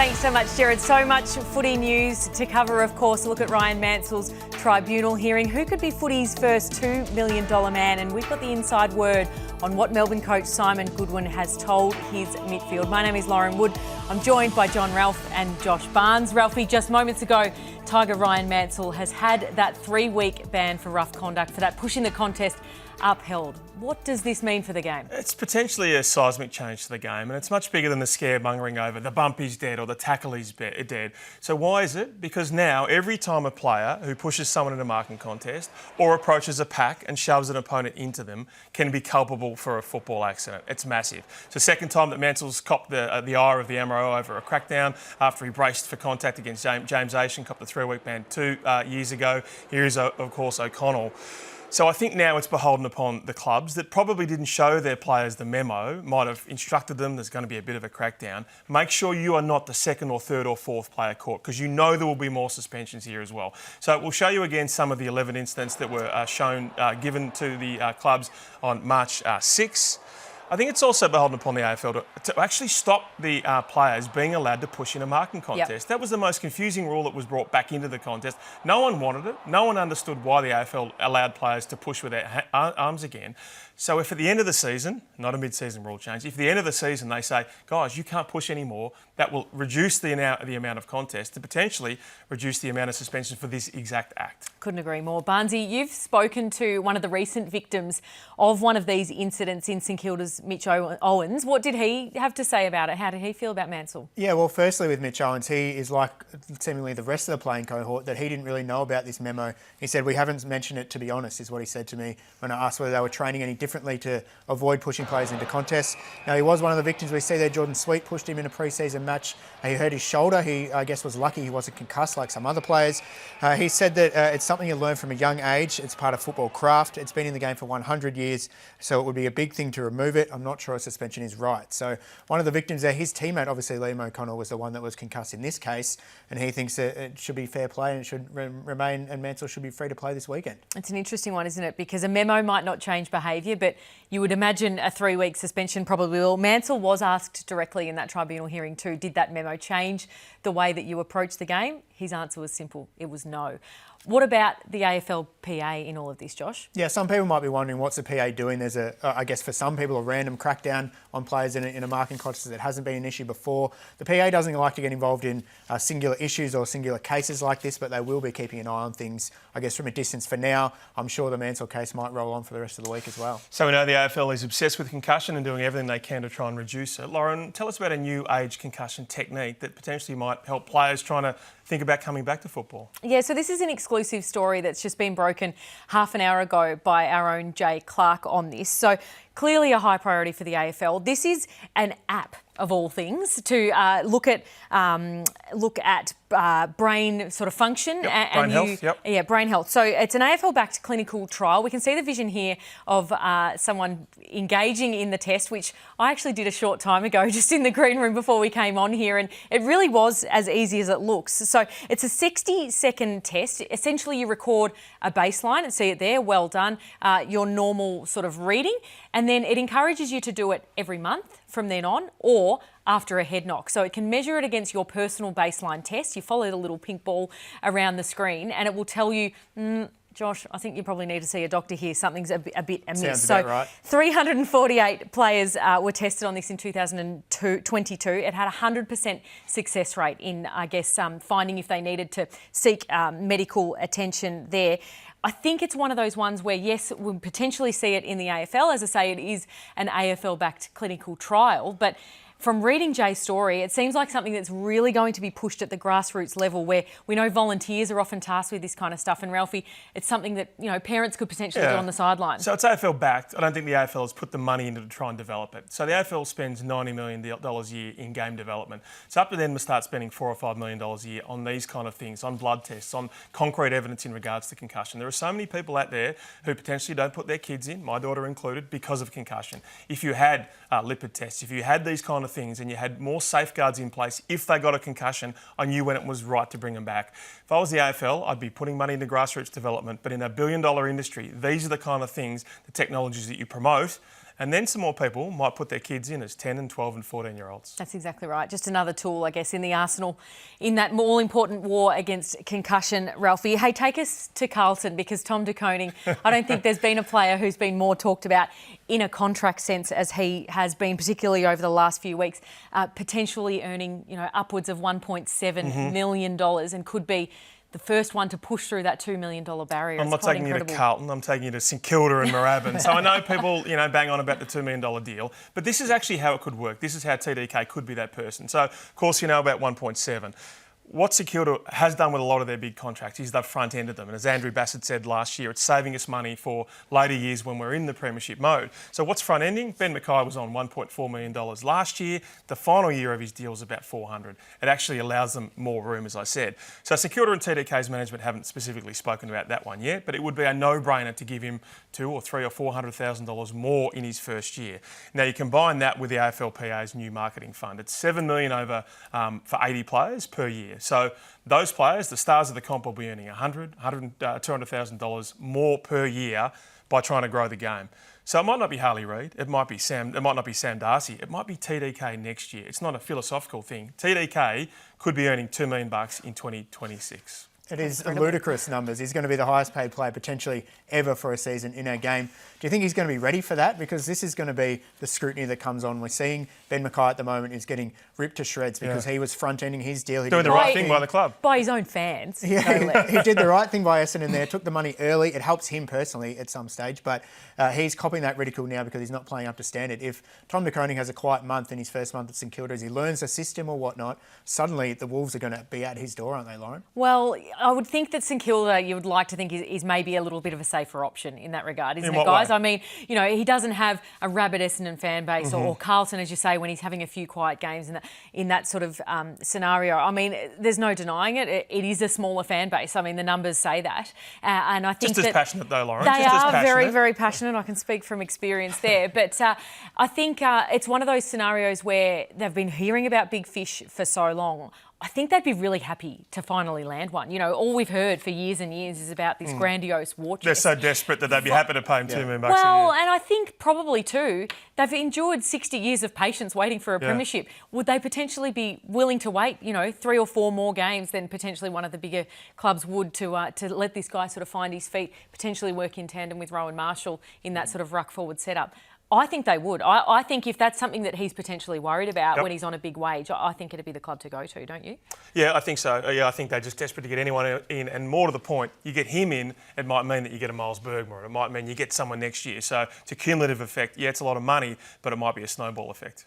Thanks so much, Jared. So much footy news to cover, of course. A look at Rhyan Mansell's tribunal hearing. Who could be footy's first $2 million man? And we've got the inside word on what Melbourne coach Simon Goodwin has told his midfield. My name is Lauren Wood. I'm joined by John Ralph and Josh Barnes. Ralphie, just moments ago, Tiger Rhyan Mansell has had that 3-week ban for rough conduct for that pushing the contest upheld. What does this mean for the game? It's potentially a seismic change to the game, and it's much bigger than the scaremongering over the bump is dead or the tackle is dead. So why is it? Because now every time a player who pushes someone in a marking contest or approaches a pack and shoves an opponent into them can be culpable for a football accident. It's massive. It's the second time that Mansell's copped the ire of the MRO over a crackdown after he braced for contact against James Asian, copped the 3-week ban 2 years ago. Here is, of course, O'Connell. So I think now it's beholden upon the clubs that probably didn't show their players the memo, might have instructed them there's going to be a bit of a crackdown. Make sure you are not the second or third or fourth player caught, because you know there will be more suspensions here as well. So we'll show you again some of the 11 incidents that were given to the clubs on March 6. I think it's also beholden upon the AFL to actually stop the players being allowed to push in a marking contest. Yep. That was the most confusing rule that was brought back into the contest. No one wanted it. No one understood why the AFL allowed players to push with their arms again. So if at the end of the season, not a mid-season rule change, if at the end of the season they say, guys, you can't push anymore, that will reduce the amount of contest and potentially reduce the amount of suspension for this exact act. Couldn't agree more. Barnesy, you've spoken to one of the recent victims of one of these incidents in St Kilda's, Mitch Owens. What did he have to say about it? How did he feel about Mansell? Yeah, well, firstly with Mitch Owens, he is like seemingly the rest of the playing cohort that he didn't really know about this memo. He said, we haven't mentioned it, to be honest, is what he said to me when I asked whether they were training any differently to avoid pushing players into contests. Now, he was one of the victims. We see there Jordan Sweet pushed him in a pre-season match. He hurt his shoulder. He, I guess, was lucky he wasn't concussed like some other players. He said that it's something you learn from a young age. It's part of football craft. It's been in the game for 100 years, so it would be a big thing to remove it. I'm not sure a suspension is right. So one of the victims there, his teammate, obviously Liam O'Connell, was the one that was concussed in this case, and he thinks that it should be fair play and it should remain, and Mansell should be free to play this weekend. It's an interesting one, isn't it? Because a memo might not change behaviour, but you would imagine a 3-week suspension probably will. Mansell was asked directly in that tribunal hearing too, did that memo change the way that you approach the game? His answer was simple. It was no. What about the AFLPA in all of this, Josh? Yeah, some people might be wondering what's the PA doing. There's I guess for some people, a random crackdown on players in a marking contest that hasn't been an issue before. The PA doesn't like to get involved in singular issues or singular cases like this, but they will be keeping an eye on things, I guess, from a distance for now. I'm sure the Mansell case might roll on for the rest of the week as well. So we know the AFL is obsessed with concussion and doing everything they can to try and reduce it. Lauren, tell us about a new age concussion technique that potentially might help players trying to think about coming back to football. Yeah, so this is an exclusive story that's just been broken half an hour ago by our own Jay Clark on this. So clearly a high priority for the AFL. This is an app of all things to look at brain sort of function. Yep, brain health, yep. Yeah, brain health. So it's an AFL-backed clinical trial. We can see the vision here of someone engaging in the test, which I actually did a short time ago just in the green room before we came on here, and it really was as easy as it looks. So it's a 60-second test. Essentially, you record a baseline and see it there, well done, your normal sort of reading, and then it encourages you to do it every month from then on, or after a head knock. So it can measure it against your personal baseline test. You follow the little pink ball around the screen and it will tell you, Josh, I think you probably need to see a doctor here. Something's a bit amiss. Sounds about right. 348 players were tested on this in 2022. It had a 100% success rate in, I guess, finding if they needed to seek medical attention there. I think it's one of those ones where, yes, we'll potentially see it in the AFL. As I say, it is an AFL-backed clinical trial, but from reading Jay's story, it seems like something that's really going to be pushed at the grassroots level, where we know volunteers are often tasked with this kind of stuff. And Ralphie, it's something that, you know, parents could potentially do on the sideline. So it's AFL backed. I don't think the AFL has put the money into to try and develop it. So the AFL spends $90 million a year in game development. It's up to them to start spending $4 or $5 million a year on these kind of things, on blood tests, on concrete evidence in regards to concussion. There are so many people out there who potentially don't put their kids in, my daughter included, because of concussion. If you had lipid tests, if you had these kind of things and you had more safeguards in place, if they got a concussion, I knew when it was right to bring them back. If I was the AFL, I'd be putting money into grassroots development, but in a $1 billion industry, these are the kind of things, the technologies that you promote And then some more people might put their kids in as 10 and 12 and 14-year-olds. That's exactly right. Just another tool, I guess, in the arsenal in that all-important war against concussion, Ralphie. Hey, take us to Carlton, because Tom De Koning, I don't think there's been a player who's been more talked about in a contract sense as he has been, particularly over the last few weeks, potentially earning, upwards of $1.7 million, and could be the first one to push through that $2 million barrier. I'm not taking you to Carlton, I'm taking you to St Kilda and Moorabbin. So I know people, bang on about the $2 million deal, but this is actually how it could work. This is how TDK could be that person. So, of course, you know about 1.7. What St Kilda has done with a lot of their big contracts is they've front-ended them. And as Andrew Bassett said last year, it's saving us money for later years when we're in the premiership mode. So what's front-ending? Ben Mackay was on $1.4 million last year. The final year of his deal was about $400. It actually allows them more room, as I said. So St Kilda and TDK's management haven't specifically spoken about that one yet, but it would be a no-brainer to give him $200,000 or $300,000 or $400,000 more in his first year. Now, you combine that with the AFLPA's new marketing fund. It's $7 million over for 80 players per year. So those players, the stars of the comp, will be earning $200,000 more per year by trying to grow the game. So it might not be Harley Reid, it might not be Sam Darcy, it might be TDK next year. It's not a philosophical thing. TDK could be earning $2 million in 2026. It is ludicrous numbers. He's going to be the highest paid player potentially ever for a season in our game. Do you think he's going to be ready for that? Because this is going to be the scrutiny that comes on. We're seeing Ben Mackay at the moment is getting ripped to shreds because he was front-ending his deal. He doing the right thing by the club. By his own fans. Yeah, he did the right thing by Essendon there, took the money early. It helps him personally at some stage, but he's copying that ridicule now because he's not playing up to standard. If Tom De Koning has a quiet month in his first month at St Kilda, as he learns the system or whatnot, suddenly the Wolves are going to be at his door, aren't they, Lauren? Well, I would think that St Kilda, you would like to think, is maybe a little bit of a safer option in that regard, isn't it, guys? Way? I mean, he doesn't have a rabid Essendon fan base or Carlton, as you say, when he's having a few quiet games in that sort of scenario. I mean, there's no denying it. It is a smaller fan base. I mean, the numbers say that. And I think just as passionate though, Lauren. They are very, very passionate. I can speak from experience there. But I think it's one of those scenarios where they've been hearing about big fish for so long. I think they'd be really happy to finally land one. All we've heard for years and years is about this grandiose war chest. They're so desperate that they'd be happy to pay him $2 million a year. Well, and I think probably too, they've endured 60 years of patience waiting for a premiership. Would they potentially be willing to wait, 3 or 4 more games than potentially one of the bigger clubs would to let this guy sort of find his feet, potentially work in tandem with Rhyan Mansell in that sort of ruck forward setup? I think they would. I think if that's something that he's potentially worried about when he's on a big wage, I think it'd be the club to go to, don't you? Yeah, I think so. Yeah, I think they're just desperate to get anyone in. And more to the point, you get him in, it might mean that you get a Miles Bergman. It might mean you get someone next year. So it's a cumulative effect. Yeah, it's a lot of money, but it might be a snowball effect.